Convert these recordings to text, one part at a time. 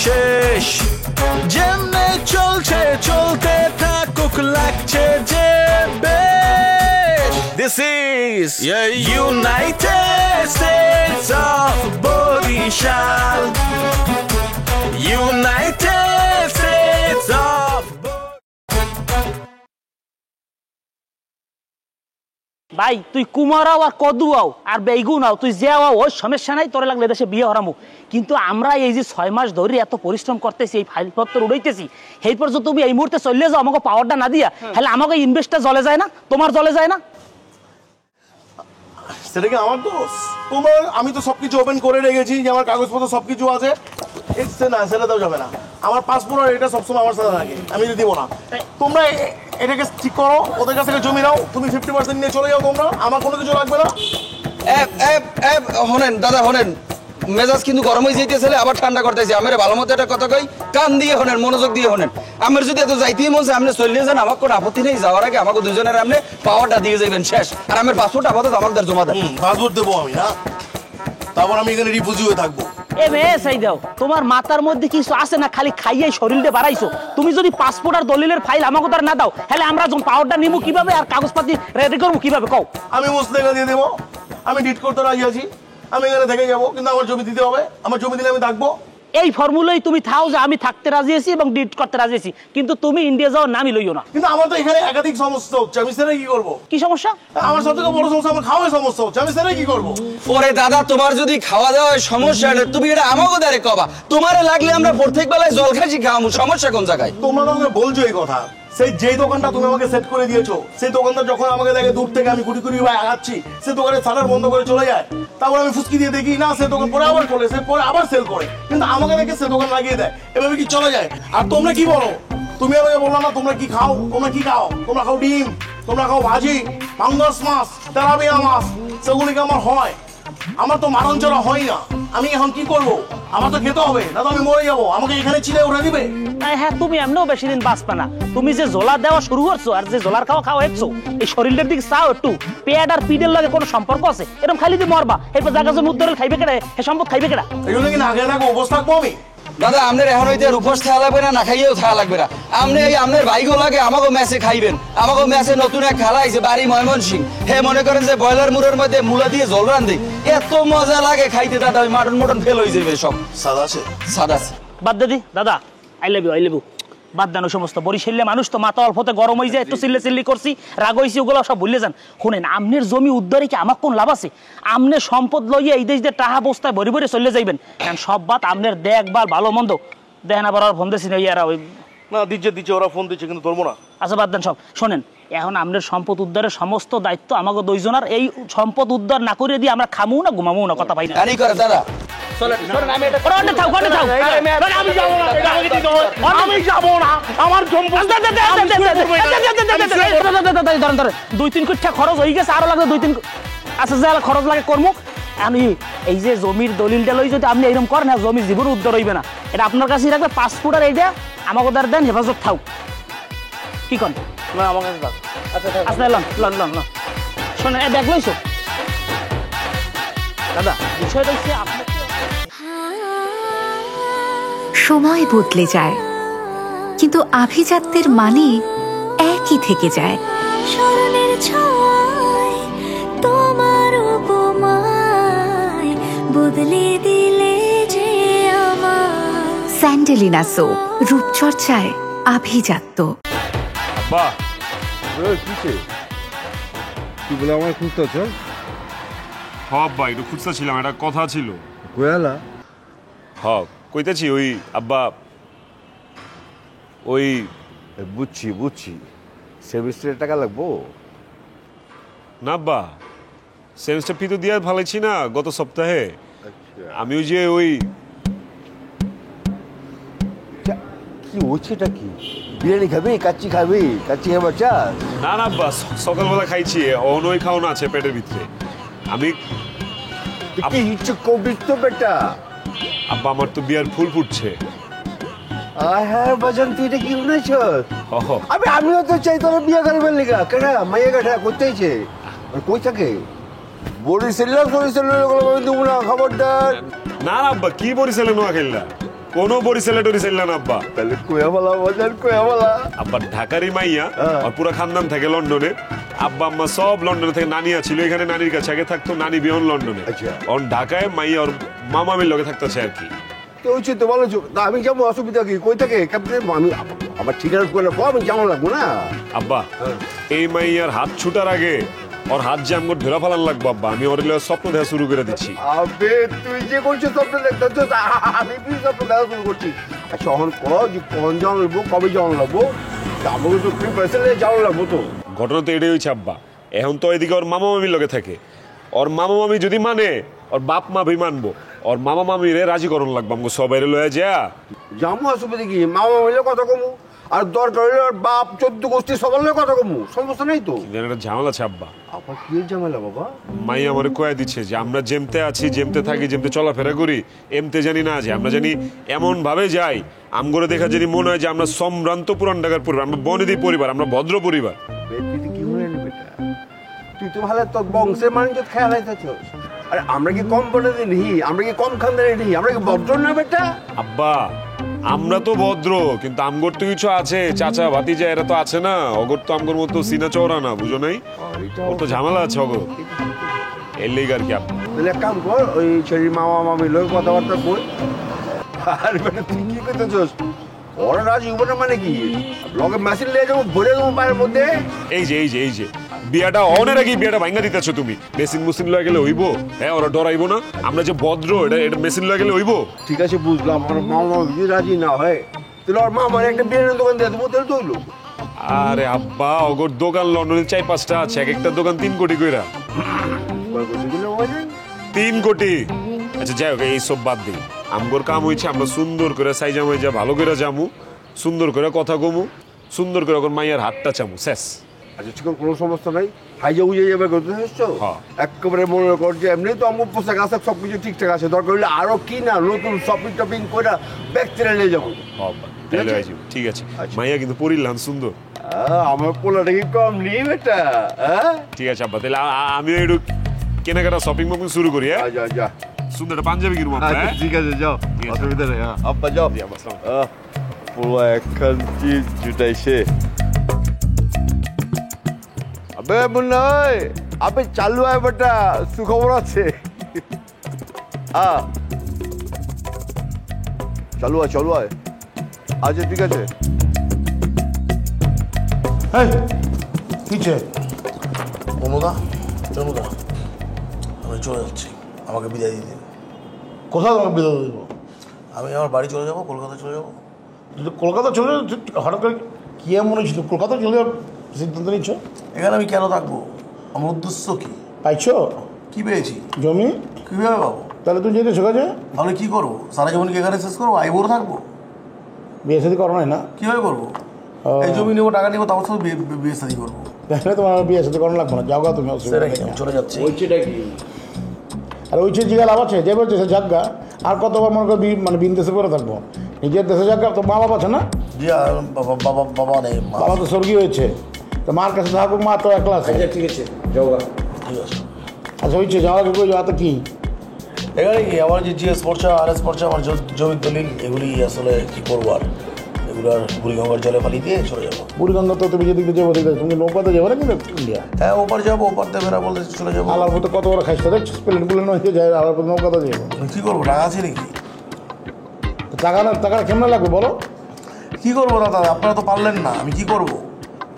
শেষ যেমনে চলছে চলতে থাকুক লাগছে যে বেশ This is United States of Borishal United States of ভাই তুই কুমারাও আর কদুয়াও আর বেগুনাও তুই যাও ওই সমস্যা নাই তোর লাগলে দেশে বিয়ে হারামু কিন্তু আমরা এই যে 6 মাস ধরে এত পরিশ্রম করতেছি এই ফাইলপত্র উড়াইতেছি এই পর্যন্ত তুমি এই মুহূর্তে চলে যাও আমাকে পাওয়ারটা না দিয়া তাহলে আমাকে ইনভেস্টটা জ্বলে যায় না তোমার জ্বলে যায় না সেটা কি আমার দোষ তোমার আমি তো সবকিছু ওপেন করে রেখেছি যে আমার কাগজপত্র সবকিছু আছে না সেটা তো যাবে না আমার পাসপোর্ট আর এটা সবসময় আমার সাথে থাকে আমি দিব না তোমরা এটাকে ঠিক করো ওদের কাছ থেকে জমি নাও তুমি 50% নিয়ে চলে যাও তোমরা আমার কোনো কিছু লাগবে না হনেন দাদা হনেন মেজাজ কিন্তু গরম হয়ে যাইতেছে আবার ঠান্ডা করতেছে আমার ভালো মতো একটা কথা কই কান দিয়ে হনেন মনোযোগ দিয়ে হনেন আমার যদি এত যাইতেই মন চায় আপনি চলে যান আমার কোনো আপত্তি নেই যাওয়ার আগে আমাকে দুজনের আপনি পাওয়ারটা দিয়ে যাবেন শেষ আর আমার পাসপোর্ট আপাতত আমাদের জমা দেন পাসপোর্ট দেবো আমি না তারপর আমি এখানে রিফিউজি হয়ে থাকবো এ মেস এই দাও তোমার মাথার মধ্যে কিছু আছে না খালি খাইয়াই শরীরটা বাড়াইছো তুমি যদি পাসপোর্ট আর দলিলের ফাইল আমাকে তার না দাও তাহলে আমরা যখন পাওয়ারটা নিব কিভাবে আর কাগজপাতি রেডি করব কিভাবে কও আমি মুসলেখা দিয়ে দেবো আমি ডিট করতে রাজি আছি আমি এখানে থেকে যাবো কিন্তু আমার জমি দিতে হবে আমার জমি দিলে আমি থাকবো এই ফর্মুলাই তুমি থাও যে আমি থাকতে রাজি আছি এবং ডিট করতে রাজি আছি কিন্তু তুমি ইন্ডিয়া যাওয়ার নামই লইও না কিন্তু আমার তো এখানে একাধিক সমস্যা হচ্ছে আমি সেটা কি করবো কি সমস্যা আমার সবথেকে বড় সমস্যা আমার খাওয়ার সমস্যা হচ্ছে আমি সেটা কি করবো ওরে দাদা তোমার যদি খাওয়া দাওয়ার সমস্যা তুমি এটা আমাকে দাঁড়ে কবা তোমার লাগলে আমরা প্রত্যেক বেলায় জল খাইছি খাওয়ামু সমস্যা কোন জায়গায় তোমরা তো আমাকে বলছো এই কথা সেই যেই দোকানটা তুমি আমাকে সেট করে দিয়েছো সেই দোকানদার যখন আমাকে দেখে দূর থেকে আমি কুড়ি কুড়ি ভাই আগাচ্ছি সে দোকানে শাটার বন্ধ করে চলে যায় তারপর আমি ফুসকি দিয়ে দেখি না সে দোকান পরে আবার খোলে সে পরে আবার সেল করে কিন্তু আমাকে দেখে সে দোকান লাগিয়ে দেয় এভাবে কি চলে যায় আর তোমরা কি বলো তুমি আমাকে বললো না তোমরা কি খাও তোমরা কি খাও তোমরা খাও ডিম তোমরা খাও ভাজি পাঙ্গাস মাছ তেলাপিয়া মাছ সেগুলিকে আমার হয় আমার তো মারণ চড়া হয় না আমি এখন কি করব আমার তো খেতে হবে না তো আমি মরে যাবো আমাকে এখানে চিলে উঠে দিবে হ্যাঁ তুমি এমনিও বেশি দিন বাঁচবে না তুমি যে জোলা দেওয়া শুরু করছো আর যে জোলার খাওয়া হচ্ছো এই শরীরের দিকে চাও একটু পেট আর পিডের লাগে কোনো সম্পর্ক আছে এরকম খালি দিয়ে মরবা এরপর জায়গা জমি উদ্ধারের খাইবে কেটে হে সম্পদ খাইবে কেটে এই জন্য কি না খেয়ে থাকবো অবস্থা থাকবো আমি দাদা আপনার এখন হইতে রূপস থাকা লাগবে না খাইয়েও থাকা লাগবে না আপনি এই আপনার ভাইগো লাগে আমাকে ম্যাচে খাইবেন আমাকে ম্যাচে নতুন এক খেলা আইছে বাড়ি ময়মনসিং হে মনে করেন যে ব্রয়লার মুড়ের মধ্যে মূলা দিয়ে জল রান্ধে এত মজা লাগে খাইতে দাদা ওই মাটন ফেল হয়ে যাবে সব সাদা আছে সাদা আছে বাদ দাদি দাদা আই লাভ ইউ বাদ দেন ওই সমস্ত বরিশালে মানুষ তো মাথা অল্পতে গরম হয়ে যায় একটু চিল্লি করছি রাগ হয়েছি ওগুলো সব ভুলে যান শুনেন আমনের জমি উদ্ধারে কি আমার কোন লাভ আছে আমনের সম্পদ লইয়া এই দেশ দিয়ে টাহা বস্তায় ভরি ভরে চলে যাইবেন কারণ সব বাত আমনের দেখবার ভালো মন্দ দেখেন আবার ফোন দিচ্ছি না ইয়ারা ওই না দিচ্ছে ওরা ফোন দিচ্ছে কিন্তু ধরবো না আচ্ছা বাদ দেন সব শোনেন এখন আমনের সম্পদ উদ্ধারের সমস্ত দায়িত্ব আমাকে দুইজনের এই সম্পদ উদ্ধার না করে দিয়ে আমরা খামু না ঘুমামু না কথা পাই না জানি করে দাদা দুই তিন কোটি খরচ হয়ে গেছে আরো লাগবে 2-3 আচ্ছা যা খরচ লাগে কর্ম আমি এই যে জমির দলিলটা লই যদি আপনি এরকম করেন জমির জীবন উদ্ধার হইবে না এটা আপনার কাছেই রাখবে পাসপোর্ট আর এইটা আমাকে ওদের দেন হেফাজত থাক কি কন না আমার কাছে দাও আচ্ছা লন শোনেন এ ব্যাগ লইছো দাদা বিষয়টা হচ্ছে আপনি সময় বদলে যায় কিন্তু আভিজাত্যের মানে একই থেকে যায় স্মরণের ছয় তোমার উপমায় বদলে দিলে যে আমার স্যান্ডেলিনা সো রূপচর্চায় আভিজাত্য বাহ কিছে কি বলে আমার খুঁজতেছ আব্বা একটু খুঁজতেছিলাম একটা কথা ছিল কোয়ালা কইতেছি ওই আব্বা ওই বুঝছি সেমিস্টারের টাকা লাগবো না আব্বা সেমিস্টার ফি তো দিয়ে ভালাইছি না গত সপ্তাহে আমি ওই যে ওই কি হচ্ছেটা কি বিরিয়ানি খাবি কাচ্চি বাচ্চা না আব্বা সকালবেলা খাইছি অনই খাওয়ানো আছে পেটের ভিতরে আমি কি ইচ্ছে কবি তো বেটা আব্বা আমার তো বিয়ার ফুল ফুটছে হ্যাঁ বাজান তুই এটা কি শুনেছ আমিও তো চাই তোর বিয়ে করবেন লিগা কেন মাইয়া কাঠা করতেইছে কই থাকে বরিশাল দেবো না খবরদার না আব্বা কি বরিশালে নোয়া খেললা কোনো বরিশালে টরিশাল না আব্বা। তাহলে কোয়া বলা বাজার কোয়া বলা। আব্বা ঢাকারই মাইয়া আর পুরো খানদান থাকে লন্ডনে। আব্বা আম্মা সব লন্ডনে থেকে, নানি ছিল এখানে, নানির কাছে আগে থাকতো, নানি বিয়ন লন্ডনে। আচ্ছা। ওর ঢাকায় মাইয়া ওর মামামির লগে থাকতেছে আর কি। তো ওই তো ভালো তা আমি যাবো, অসুবিধা কি? কই থাকে আমি আমার ঠিকানা করে আমি যেমন লাগবো না আব্বা এই মাইয়ার হাত ছুটার আগে ওর হাত যে আমগো ধরা ফেলান লাগবো আব্বা। আমি ওর লগে স্বপ্ন দেখা শুরু করে দিচ্ছি। আবে তুই যে করছিস স্বপ্ন দেখতেছ, আমি কি স্বপ্ন দেখা শুরু করছি? আচ্ছা এখন কো যে কোন জন লাগবো, কবে জন লাগবো, আমাকে তো প্রিপারেশন যাওয়া লাগবো। তো ঘটনা তো এটাই হয়েছে আব্বা। এখন তো এদিকে ওর মামা মামির লগে থাকে। ওর মামা মামি যদি মানে ওর বাপ মা ভি মানবো, ওর মামা মামিরে রাজি করণ লাগবো আমগো সবাই লয়ে যা। জামু অসুবিধা কি? মামা হইলে কথা কমু, আর দরকার হইলে ওর বাপ 14 গোষ্ঠী সবার লগে কথা কমু, সমস্যা নেই তো। একটা ঝামেলা আছে আব্বা। আবার কি ঝামেলা বাবা? মাই আমারে কয়ে দিচ্ছে যে আমরা যেমতে আছি, যেমতে থাকি, যেমতে চলাফেরা করি, এমতে জানি না যে আমরা জানি এমন ভাবে যাই আমগরে দেখা জানি মনে হয় যে আমরা সম্ভ্রান্ত পুরান ঢাকার পরিবার, আমরা বনেদি পরিবার, আমরা ভদ্র পরিবার। তুই কি হলেন বেটা? তুই তো ভালো তোর বংশের মানুষ খেয়াল আইতেছ। আরে আমরা কি কম বনেদি নেই, আমরা কি কম খানদানি নেই, আমরা কি ভদ্র না বেটা? আব্বা আমরা তো ভদ্র, কিন্তু আমগর তো কিছু আছে, চাচা ভাতিজা এরা তো আছে না, অগর তো আমগর মতো সিনা চওড়া না, বুঝো নাই? ওর তো ঝামেলা আছে অগর, এর লেগে আর কি। আব্বা তাহলে এক কাম কর, ওই ছেলের মামা মামির লোক কথাবার্তা বল। আর বেটা তুই কি করতেছস? ওরা রাজি উপরে মানে কি লগে মেশিন লিয়ে যাবো, ভরে দেবো পায়ের মধ্যে। এই যে বিয়াটা অনের আগে বিয়াটা ভাঙা দিতেছো তুমি। মেশিন মুসিন লয়ে গেলে হইবো? হ্যাঁ ওরা ডরাইবো না? আমরা যে ভদ্র, এটা মেশিন লয়ে গেলে হইবো? ঠিক আছে বুঝলাম, আমার মামা যদি রাজি না হয় তাহলে ওর মামার একটা বিরিয়ানির দোকান দিয়ে দেবো, তাহলে তো হইলো। আরে আব্বা ওগর দোকান লন্ডনে 4-5টা আছে, এক একটা দোকান 3 কোটি কইরা। 3 কোটি। আচ্ছা যাই হোক এইসব বাদ দিই, আমগর কাম হয়েছে আমরা সুন্দর করে সাইজা মাইজা ভালো করে যামু, সুন্দর করে কথা কমু, সুন্দর করে ওর মাইয়ার হাতটা চামু, শেষ। আচ্ছা ঠিক আছে, কোনো সমস্যা নাই। হাইজা উজে যাবে করতে এসছো, একেবারে মনে কর যে এমনি তো আমার পোশাক আছে, সব কিছু ঠিকঠাক আছে, দরকার হলে আরো কি না নতুন শপিং টপিং করে ব্যাকটেরিয়া নিয়ে যাবো। ঠিক আছে মাইয়া কিন্তু পরিলাম সুন্দর। আমার পোলাটা কি কম নেই বেটা? ঠিক আছে আব্বা, তাহলে আমি একটু কেনাকাটা শপিং মপিং শুরু করি। হ্যাঁ যা যা, সুন্দর একটা পাঞ্জাবি কিনবো। ঠিক আছে যাও, অসুবিধা নেই। আব্বা যাও। পোলা একখান চিজ জুটাইছে। আবে মুন্নাই, আবে চালু আয় বেটা, সুখবর আছে। চালু আয়। আচ্ছা ঠিক আছে। কিছে অনুদা আমি চলে যাচ্ছি, আমাকে বিদায় দিয়ে দিন। কোথায় তোমাকে বিদায় দেবো? আমি আমার বাড়ি চলে যাবো, কলকাতা চলে যাবো। কলকাতা চলে হঠাৎ করে কি মনে হচ্ছিল কলকাতা চলে যাওয়ার সিদ্ধান্ত নিচ্ছ? এখানে আমি কেন থাকবো? আমার উদ্দেশ্য কি? পাইছো? কি পেয়েছি? জমি। কীভাবে পাবো? তাহলে তুমি যেতে ছোকাছে, তাহলে কী করবো? সারা জীবন কি এখানে শেষ করবো? আইবুড়ো থাকবো? বিয়ে শাদী করো না? কীভাবে করবো? এই জমি নেবো, টাকা নেবো, তারপর সাথে বিয়ে শাদী করবো। দেখলে তোমার বিয়ে শাদী করানো লাগবে না, যাওগা তুমি। চলে যাচ্ছি। ওইটা কি? আর ওই যে জিগা লাভ আছে, যে বলছে সে জাগা। আর কতবার মনে করো মানে বিন দেশে করে থাকবো? নিজের দেশে জাগা তো মা বাবা আছে না? জি বাবা নেই, বাবা তো স্বর্গীয় হয়েছে, তো মার কাছে থাকুক, মা তো একলা আছে। ঠিক আছে যাওগা। ঠিক আছে। আচ্ছা হয়েছে, যাওয়া কি কই যাওয়া তো কি এখানে কি আমার যে জিএস পড়ছে, আরএস পড়ছে, আমার জমির দলিল, এগুলি আসলে কি করবো আর, এগুলো আর বুড়িগঙ্গার জলে ফালিয়ে দিয়ে চলে যাবো। বুড়িগঙ্গা তো তুমি যেদিকে যাবো, তুমি নৌকাতে যাবো না কিন্তু ইন্ডিয়া? হ্যাঁ ওপার যাবো, ওপার থেকে বেড়া বলতে চলে যাবো। আলার মতো কত বড় খাইছো দেখছো, প্লেন প্লেন হয়ে যায়, আলার মতো নৌকাতে যাবো। কী করবো, টাকা আছে নাকি? টাকা কেমন লাগবে বলো? কী করবো দাদা, আপনারা তো পারলেন না, আমি কি করবো?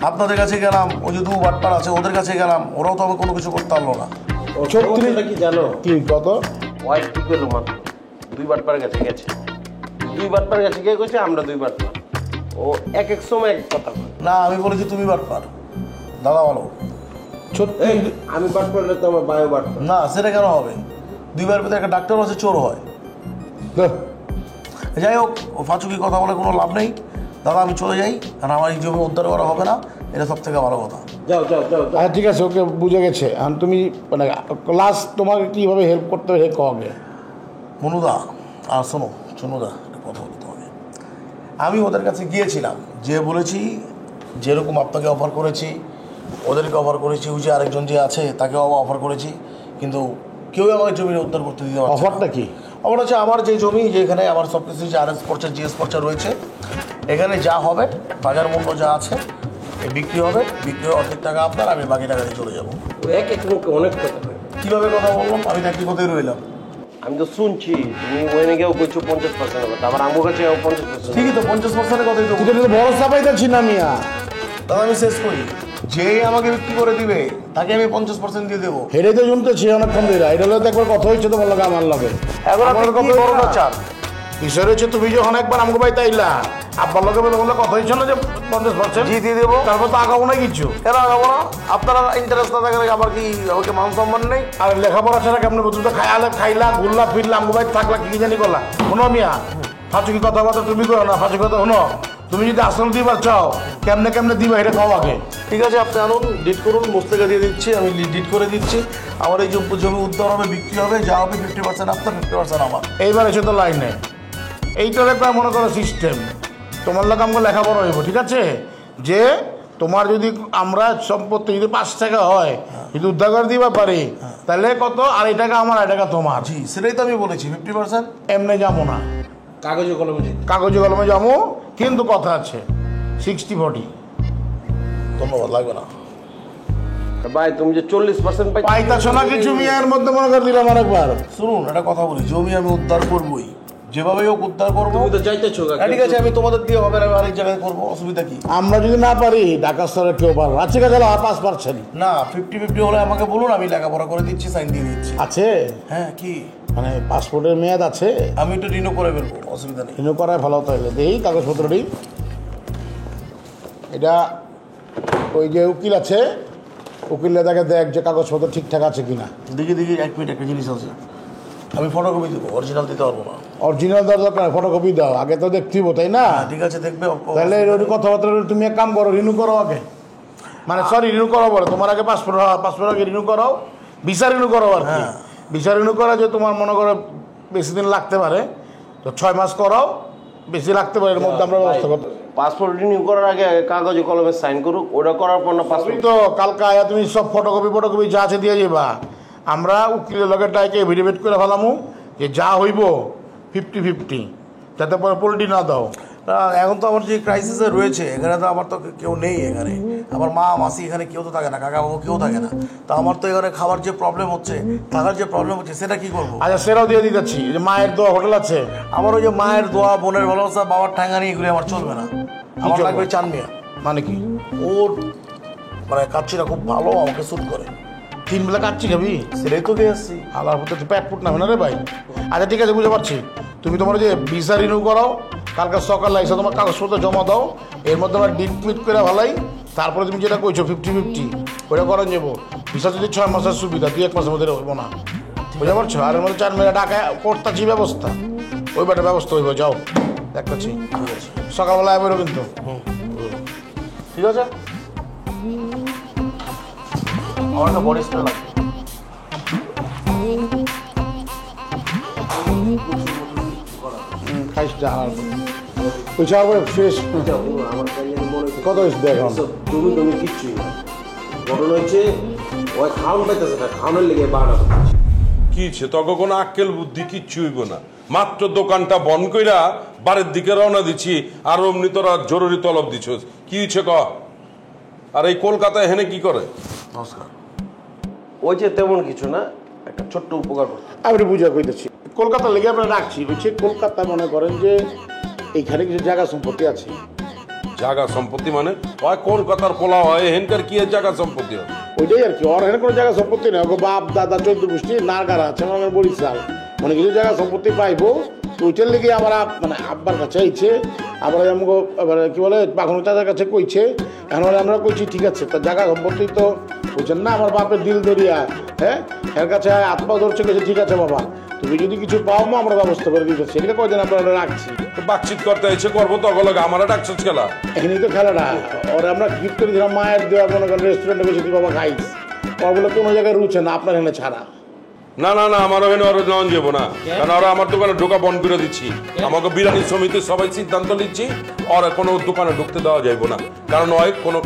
আপনাদের কাছে গেলাম, ওই যে 2 বাটপার আছে ওদের কাছে গেলাম, ওরাও তো আমার কোনো কিছু করতে পারলো না। 36 কি জানো কি কত? ওয়াইফ কি করলো মাত্র 2 বাটপার কাছে গেছে, 2 বাটপার কাছে গিয়ে কইছে আমরা 2 বাটপার। ও এক এক সময় এক কথা না, আমি বলেছি তুমি বাটপার। দাদা বলো সত্যি আমি বাটপার না তো আমার বায়ো বাটপার না, সেটা কেন হবে? 2 বারের ভিতরে একটা ডাক্তার আছে চোর হয়। যাই হোক, ও ফাঁচুকি কথা বলে কোনো লাভ নেই। দাদা আমি চলে যাই, কারণ আমার এই জমি উদ্ধার করা হবে না, এটা সব থেকে ভালো কথা। যাও। হ্যাঁ ঠিক আছে, ওকে বুঝে গেছে। আর তুমি মানে লাস্ট তোমাকে কীভাবে হেল্প করতে হবে কবে? মনুদা আর শোনুদা একটা কথা বলি তোমাকে। আমি ওদের কাছে গিয়েছিলাম, যে বলেছি যেরকম আপনাকে অফার করেছি ওদেরকে অফার করেছি, ওই যে আরেকজন যে আছে তাকেও অফার করেছি, কিন্তু কেউ আমাকে জমি উদ্ধার করতে দিতে পারছে। অফারটা কি? আমার হচ্ছে আমার যে জমি যেখানে আমার সব কিছু যে আরএস পর্চা জিএস পর্চা রয়েছে, এখানে যা হবে বাজার মূল্য যা আছে বিক্রি হবে, বিক্রি অর্ধেক টাকা আপনার, আমি বাকি টাকা দিয়ে চলে যাবো। এক এক মুখে অনেক কথা হয়। কীভাবে কথা বললাম? আমি থাকি কোথায় রইলাম? আমি তো শুনছি তুমি ওখানে গিয়েও করছো 50% কথা, আবার আমার কাছে 50%। ঠিকই তো, 50%-এর কথাই তো। বড় চাপাই যাচ্ছি না মিয়া। তবে আমি শেষ করি, যে আমাকে বিক্রি করে দিবে তাকে আমি 50% দিয়ে দেবো। হেরেই তো শুনতেছি অনেকক্ষণ ধরে। এটা হলে তো একবার কথা হয়েছে তোমার লগে আমার লগে। এখন আপনার কত বড় না চান? বিষয় হচ্ছে তুমি যখন একবার আমাকে বাড়িতে আইলা, আব্বার লগে বলে কথা হয়েছে না যে 50% জি দিয়ে দেবো। তারপর তো আগাবো না কিছু। কেন আগাবো না? আপনারা ইন্টারেস্ট না থাকলে আবার কি আমাকে মান সম্মান নেই? আর লেখাপড়া ছাড়া কেমন বুঝছো? খাইলা ঘুরলা ফিরলা আমাকে বাড়িতে থাকলা কি জানি করলা। শোনো মিয়া, ফাঁচুকি কথাবার্তা তুমি করো না, ফাঁচুকি কথা শোনো। তুমি যদি আসল দিবার চাও, কেমনে কেমনে দিবা এটা খাও আগে। ঠিক আছে, আপনি আনুন, ডিট করুন, মোস্তেকা দিয়ে দিচ্ছি, আমি ডিট করে দিচ্ছি। আমার এই জমি উদ্ধার হবে, বিক্রি হবে, যা হবে 50% আপনার, 50% আমার। এইবার এসে তো লাইনে এইটার একটা মনে করো সিস্টেম। তোমার লোক আমাকে লেখাপড়া হইব, ঠিক আছে? যে তোমার যদি আমরা সম্পত্তি যদি 5 টাকা হয়, যদি উদ্ধার করে দিবা পারি, তাহলে কত? 2.5 টাকা আমার, 2.5 টাকা তোমার। জি, সেটাই তো আমি বলেছি, 50%। এমনি যাবো না, কাগজে কলমে কাগজে কলমে যাবো, কিন্তু কথা আছে 60-40। ধন্যবাদ, লাগবে না ভাই। তুমি যে 40% পাইতাছো না কিছু মিয়ার মধ্যে মনে করে দিলাম আরেকবার। শুনুন, একটা কথা বলি, জমি আমি উদ্ধার করবোই, যেভাবে হোক উদ্ধার করবো। তুমি তো যাইতেছো। ঠিক আছে, আমি তোমাদের দিয়ে হবে না, আমি আরেক জায়গায় করবো, অসুবিধা কি? আমরা যদি না পারি ঢাকা শহরে কেউ পারবো। আছে কাছে 5% না, 50-50 হলে আমাকে বলুন, আমি লেখাপড়া করে দিচ্ছি, সাইন দিয়ে দিচ্ছি। আছে? হ্যাঁ, কি মানে পাসপোর্টের মেয়াদ আছে? আমি একটু রিনিউ করে ফেলবো, অসুবিধা নেই। রিনিউ করায় ভালো তাহলে দেই কাগজপত্রটি। এটা ওই যে উকিল আছে, উকিলে তাকে দেখ যে কাগজপত্র ঠিকঠাক আছে কিনা। দেখি 1 মিনিট, একটা জিনিস আছে, আমি ফটোকপি দেবো, অরিজিনাল দিতে পারবো না। অরিজিনাল দরকার, ফটোকপি দাও, আগে তো দেখতে হইব, তাই না? ঠিক আছে, দেখবে। তাহলে ওই কথাবার্তা তুমি এক কাম করো, রিনিউ করো আগে। মানে সরি, রিনিউ করো বলে তোমার আগে পাসপোর্ট আগে রিনিউ করো, ভিসা রিনিউ করো আর কি। ভিসা রিনিউ করা যে তোমার মনে করো বেশি দিন লাগতে পারে, তো 6 মাস করাও, বেশি লাগতে পারে, এর মধ্যে আমরা ব্যবস্থা করতে। পাসপোর্ট রিনিউ করার আগে কাগজে কলমে সাইন করুক, ওটা করার পর না পাসপোর্ট। তো কালকে আয়া তুমি সব ফটোকপি যা আছে দিয়ে যাবা। আমরা উকিলের লগে টাইকে এভিডেভিট করে ফেলামু যে যা হইব 50-50, যাতে পরে পোল্ট্রি না দাও। এখন তো আমার যে ক্রাইসিসে রয়েছে, এখানে তো আমার তো কেউ নেই, এখানে আমার মা মাসি এখানে কেউ তো থাকে না, কাকা বাবু কেউ থাকে না, তো আমার তো এখানে খাবার যে প্রবলেম হচ্ছে, থাকার যে প্রবলেম হচ্ছে, সেটা কি করবো? আচ্ছা, সেটাও দিয়ে দিতেছি। যে মায়ের দোয়া হোটেল আছে, আমার ওই যে মায়ের দোয়া, বোনের ভালোবাসা, বাবার ঠ্যাঙ্গানি, এগুলো আমার চলবে না। আমার লাগবে চান মিয়া। মানে কি? ওর মানে কাচ্চিটা খুব ভালো, আমাকে স্যুট করে। 3 বেলা কাচ্চি খাবি? সেটাই তো খেয়ে আসছি। আলার হতে তো পেট ফুট নামে না রে ভাই। আচ্ছা ঠিক আছে, বুঝতে পারছি। তুমি তোমার যে ভিসা রিনিউ করাও, কালকে সকালে এসে তোমার কাগজপত্র জমা দাও, এর মধ্যে আমরা ডিট মিট করে ভালাই। তারপরে তুমি যেটা কইছো 50-50, ওইটা করেন যাবো। ভিসা যদি 6 মাসের সুবিধা, 2-1 মাসের মধ্যে হইব না, বুঝতে পারছো? আর এর মধ্যে 4 মেলা টাকা করতেছি ব্যবস্থা, ওই বেটা ব্যবস্থা হইব। যাও দেখতেছি, সকালবেলা বেরো কিন্তু। ঠিক আছে, আমার একটা বডি স্প্রে লাগবে। খাইস ওই চার ফ্রেশ কত হয়েছে দেখ। জমি কিচ্ছুই না, ঘটনা হয়েছে ওই খাওয়ান পাইতেছে না, খাওয়ানোর লেগে বাড়া কি হচ্ছে? তখন কোনো আক্কেল বুদ্ধি কিচ্ছু হইব না। মাত্র দোকানটা বন্ধ কইরা বাড়ির দিকে রওনা দিচ্ছি, আর অমনি তোরা জরুরি তলব দিচ্ছ। কি হচ্ছে ক? আর এই কলকাতায় হেনে কি করে? নমস্কার। ওই যে তেমন কিছু না, একটা ছোট্ট উপকার করতে। আমি বুঝা কইতেছি, কলকাতা লেগে আমরা রাখছি বুঝছি। কলকাতা মনে করেন যে এইখানে কিছু জায়গা সম্পত্তি আছে। জায়গা সম্পত্তি মানে হয় কলকাতার পোলা হয়, হেনকার কি জায়গা সম্পত্তি হয়? ওইটাই আর কি, ওর এখানে কোনো জায়গা সম্পত্তি নেই। ওকে বাপ দাদা 14 গোষ্ঠী নারগারা আছে, মনে করেন বরিশাল, মানে কিছু জায়গা সম্পত্তি পাইবো। ওইটার লেগে আমার মানে আব্বার কাছে আইছে, আবার আমাকে আবার কি বলে বাঘন চাচার কাছে কইছে। এখন আমরা কইছি ঠিক আছে, তার জায়গা সম্পত্তি তো বুঝছেন না, আমার বাপের দিল দরিয়া, হ্যাঁ, এর কাছে আত্মা ধরছে, গেছে ঠিক আছে বাবা, তুমি যদি কিছু পাও আমরা ব্যবস্থা করে দিতেছি। এটা কয়দিন আমরা রাখছি, বাকচিত করতে এসে করবো, তখন আমার ডাকছিস খেলা। এখানেই তো খেলাটা। ওরা আমরা গিফট করে দিলাম, মায়ের দেওয়া মনে করেন রেস্টুরেন্টে বেশি বাবা খাইস, ওর বলে কোনো জায়গায় রুচে না, আপনার এখানে ছাড়া। না না না আমার ওখানে আর নেওয়া যাবো না, কারণ ওরা আমার দোকানে ঢোকা বন্ধ করে দিচ্ছি। আমাকে বিরিয়ানি সমিতি সবাই সিদ্ধান্ত নিচ্ছি ওরা কোনো দোকানে ঢুকতে দেওয়া যাইবো না, কারণ ওই কোনো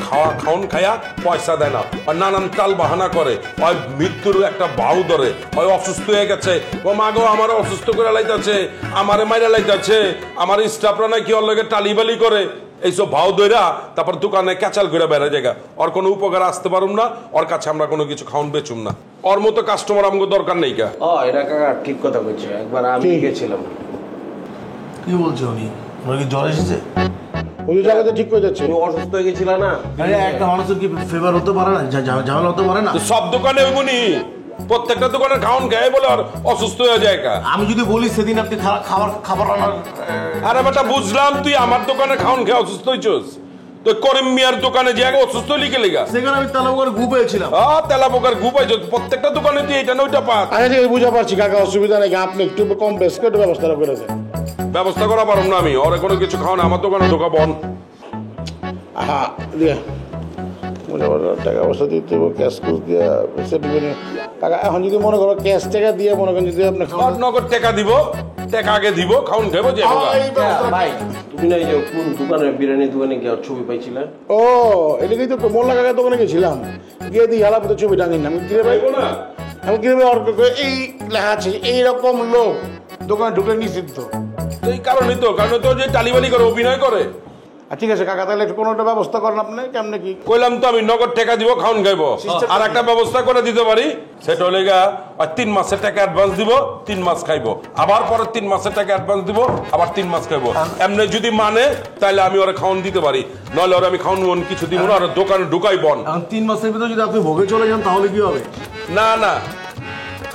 খাওন খায়া পয়সা দেয় না, আর নানান তাল বাহানা করে, ওই মৃত্যুর একটা ভাও ধরে, ওই অসুস্থ হয়ে গেছে, ও মাগো আমার অসুস্থ করে লাইতেছে, আমারে মাইরা লাইতেছে, আমার স্টাফরা নাকি ওর লগে টালিবালি করে, এইসব ভাও দইরা তারপর দোকানে ক্যাচাল করে বেড়া জায়গা। ওর কোনো উপকার আসতে পারুম না, ওর কাছে আমরা কোনো কিছু খাওয়ান বেচুম না, ওর মতো কাস্টমার আমাকে দরকার নেই। কা এটা কাকা ঠিক কথা বলছে, একবার আমি গেছিলাম। কি বলছে উনি? ওনার কি জ্বর এসেছে? ওই জায়গাতে ঠিক করে যাচ্ছে। তুমি অসুস্থ হয়ে গেছিল না? আরে একটা মানুষের কি ফেভার হতে পারে না, ঝামেলা হতে পারে না? তো সব দোকানে ওইগুনি প্রত্যেকটা দোকানে খাওয়ান খায় বলে আর অসুস্থ হয়ে যায়। কা আমি যদি বলি সেদিন আপনি খাবার রান্নার আরে বেটা বুঝলাম তুই আমার দোকানে খাওয়ান খেয়ে অসুস্থ হয়েছিস, তো করিম মিয়ার দোকানে যে অসুস্থ লিখে লেগা সেখানে আমি তেলা পোকার গু পেয়েছিলাম। তেলা পোকার গু পাইছ প্রত্যেকটা দোকানে তুই এটা না ওইটা পাস। আচ্ছা ঠিক আছে, বুঝা পারছি কাকা, অসুবিধা নেই, আপনি একটু কম বেশ করে ব্যবস্থা করেছেন। ব্যবস্থা করা পারুম না আমি, ওরে কোনো কিছু খাওয়ান আমার দোকানে ঢোকা বন। হ্যাঁ দিয়ে টাকা পয়সা দিতে হবে, ক্যাশ কুশ দিয়ে টাকা। এখন যদি মনে করো ক্যাশ টাকা দিয়ে মনে করেন যদি আপনি নগদ টাকা দিব, টাকা আগে দিব, খাওন খাবো যে ভাই তুমি না এই যে কোন দোকানে বিরিয়ানি দোকানে গিয়ে ছবি পাইছিলে? ও এদিকেই তো মোল্লা কাকার দোকানে গেছিলাম, গিয়ে দিই হালাপতে ছবি টাঙিনি আমি। কিরে ভাই না আমি কিরে ভাই এই লেখা আছে এইরকম লোক দোকানে ঢুকলে নিষিদ্ধ। তো এই কারণে তো যে টালিবালি করে অভিনয় করে। ঠিক আছে কাকা, তাহলে কোনো একটা ব্যবস্থা করেন আপনি, কেমনে কি? কইলাম তো আমি নগদ টাকা দিব, খাওন খাইবো। আর একটা ব্যবস্থা করে দিতে পারি, সেটা হলে গা 3 মাসের টাকা অ্যাডভান্স দিব, 3 মাস খাইবো, আবার পরে 3 মাসের টাকা অ্যাডভান্স দিব, আবার 3 মাস খাইবো। এমনি যদি মানে তাহলে আমি ওরা খাওন দিতে পারি, নইলে ওরা আমি খাওন কিছু দিব না, আর দোকানে ঢুকাই বন। এখন 3 মাসের ভিতরে যদি আপনি ভোগে চলে যান তাহলে কি হবে? না না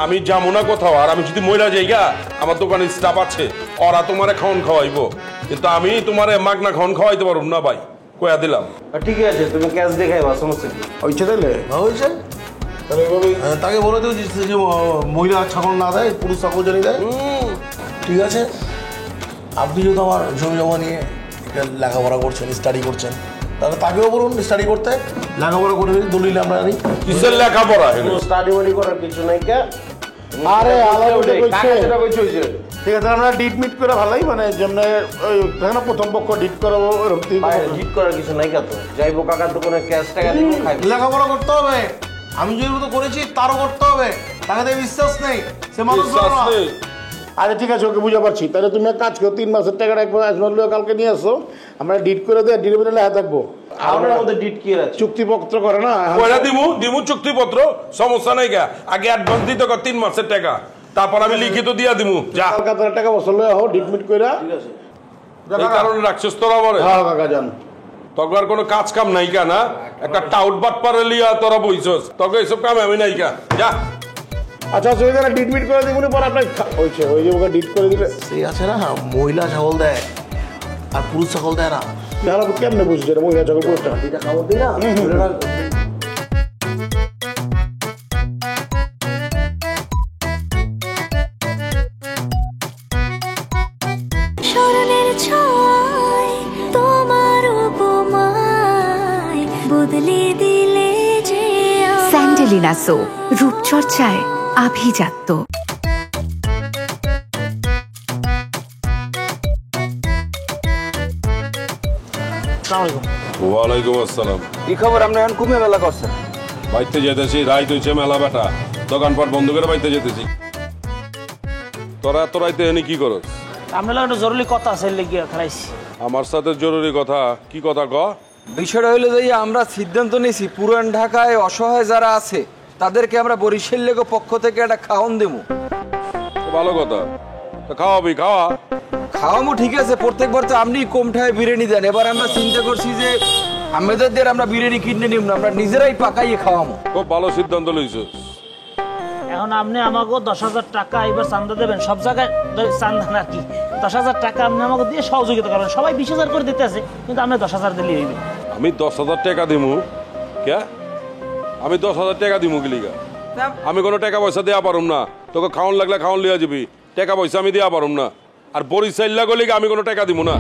আমি যাবো না কোথাও, আর আমি যদি মহিলা জায়গা আমার দোকানে স্টাফ আছে, ওরা তোমারে খাওন খাওয়াইবো, কিন্তু আমি তোমারে মাগনা খাওন খাওয়াইতে পারবো না ভাই, কয়া দিলাম। ঠিক আছে তুমি ক্যাশ দেখাইবা, সমস্যা কি? হয়েছে তাহলে হয়েছে তাকে বলে দেবো যে মহিলা ছাগল না দেয়, পুরুষ ছাগল জানি দেয়। ঠিক আছে, আপনি যেহেতু আমার জমি জমা নিয়ে লেখাপড়া করছেন, স্টাডি করছেন, তাহলে তাকেও বলুন স্টাডি করতে, লেখাপড়া করে দলিল আমরা আনি। কিসের লেখাপড়া? স্টাডি ওয়াডি করার কিছু নাই। কে আরে আলাদা সেটা কইছে হইছে। ঠিক আছে, আমরা ডিট মিট করে ভালোই, মানে যেমন ওই দেখেন না প্রথম পক্ষ ডিট করাবো, ডিট করার কিছু নাই। কা তো যাইবো কাকার দোকানে ক্যাশ টাকা দিব, খাইবো। লেখাপড়া করতে হবে, আমি যেহেতু করেছি তারও করতে হবে, তাকে তো বিশ্বাস নেই, সে মানুষ না। আরে ঠিক আছে, ওকে বুঝা পারছি। তাহলে তুমি এক কাজ করো, 3 মাসের টাকাটা একবার কালকে নিয়ে আসো, আমরা ডিট করে দিয়ে ডিটের ভিতরে লেখা থাকবো। আমাদের মধ্যে ডিট কি আছে? চুক্তিপত্র করে না, কয়টা দিমু চুক্তিপত্র, সমস্যা নাই। গা আগে অ্যাডভান্স দিতে 3 মাসের টাকা, তারপর আমি লিখিত দিয়া দিমু। যা কালকে টাকা বসল হো, ডিট মিট করে। ঠিক আছে, এই কারণে রাখছিস তোরা বলে। হ্যাঁ কাকা যান, তখন আর কোনো কাজ কাম নাই কা না, একটা টাউট বাট পারে লিয়া তোরা বইছস, তখন এইসব কাম আমি নাই কা। যা আচ্ছা ওইখানে ডিট মিট করে দিবনি, পরে আপনার হয়েছে ওই যে ওকে ডিট করে দিলে। সেই আছে না, মহিলা ছাগল দেয় আর পুরুষ ছাগল দেয় না। তাহলে কেমনে বুঝছি এটা মহিলা ছাগল পুরুষটা? এটা খাবো দিই না। স্মরণের ছয় তোমার উপমায় বদলে দিলে যে স্যান্ডেলিনা সো, রূপচর্চায় আভিজাত্য। ওয়ালাইকুম আসসালাম। কি খবর? আপনি এখন কুমে মেলা করছেন? বাইতে যেতেছি, রাইত হইছে মেলা বেটা, দোকানপাট বন্ধ করে বাইতে যেতেছি। তোরা এত রাইতে এনে কি করস? আপনার একটা জরুরি কথা আছে, লেগে খাইছি। আমার সাথে জরুরি কথা? কি কথা ক? বিষয়টা হইলো যে আমরা সিদ্ধান্ত নিয়েছি পুরান ঢাকায় অসহায় যারা আছে তাদেরকে আমরা বরিশাল লেগো পক্ষ থেকে একটা খাওয়ান দেবো। ভালো কথা, খাওয়াবি, খাওয়াবো ঠিক আছে। প্রত্যেকবার তো আপনি কমঠায় বিরিয়ানি দেন, এবার আমরা চিন্তা করছি যে আমাদের আমরা বিরিয়ানি কিনে নিব না, আমরা নিজেরাই পাকাইয়ে খাওয়াবো। খুব ভালো সিদ্ধান্ত লইছ। এখন আপনি আমাকে 10,000 টাকা এবার চান্দা দেবেন, সব জায়গায় চান্দা না কি 10,000 টাকা আপনি আমাকে দিয়ে সহযোগিতা করবেন। সবাই 20,000 করে দিতে আছে, কিন্তু আপনি 10,000 দিলেই হইবে। আমি 10,000 টাকা দিমু? কে আমি 10,000 টাকা দিমু গিলিগা? আমি কোনো টাকা পয়সা দেওয়া পারুম না, তোকে খাওয়ান লাগলে খাওয়ান লিয়া যাবি, টাকা পয়সা আমি দেওয়া পারুম না। আর বরিশাল লাগলে আমি কোনো টাকা দিমু না।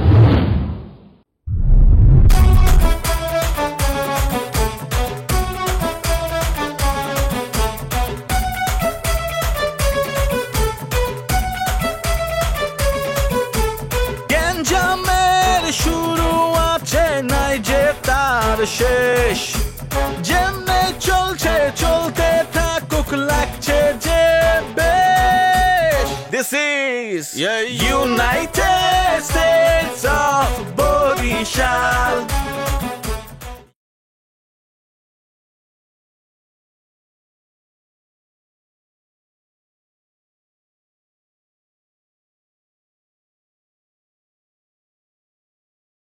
শুরু আছে নাই যে তার শেষ যেমনে চলছে চলতে থাকুক লাগছে যে বেশ This is United States of Borisha